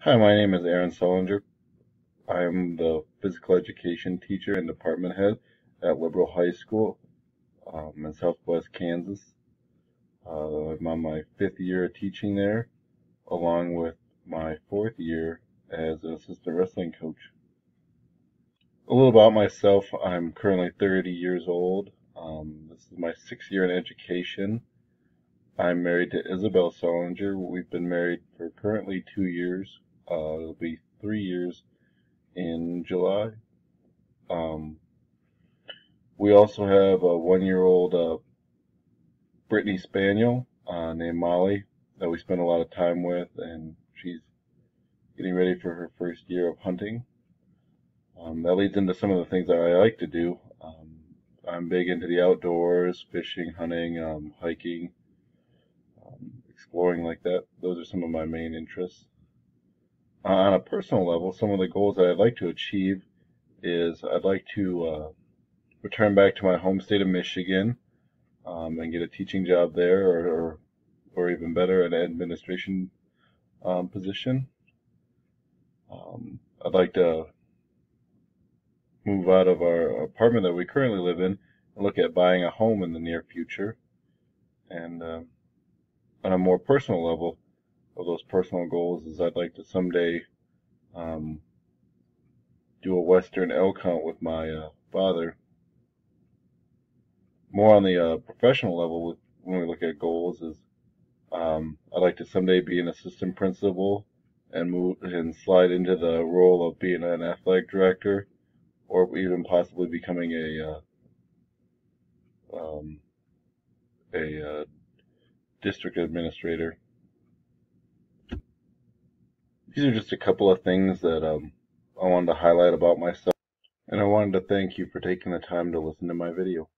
Hi, my name is Aaron Solinger. I am the physical education teacher and department head at Liberal High School in Southwest Kansas. I'm on my 5th year of teaching there, along with my 4th year as an assistant wrestling coach. A little about myself: I'm currently 30 years old. This is my 6th year in education. I'm married to Isabel Solinger. We've been married for currently 2 years. It'll be 3 years in July. Um, we also have a 1-year-old Brittany Spaniel named Molly that we spend a lot of time with, and she's getting ready for her first year of hunting. That leads into some of the things that I like to do. I'm big into the outdoors: fishing, hunting, hiking, exploring like that. Those are some of my main interests. On a personal level, some of the goals that I'd like to achieve is I'd like to return back to my home state of Michigan and get a teaching job there, or even better, an administration position. I'd like to move out of our apartment that we currently live in and look at buying a home in the near future. And on a more personal level, of those personal goals is I'd like to someday um, do a Western elk hunt with my father. More on the professional level, when we look at goals, is I'd like to someday be an assistant principal and move and slide into the role of being an athletic director, or even possibly becoming um, a district administrator. These are just a couple of things that I wanted to highlight about myself, and I wanted to thank you for taking the time to listen to my video.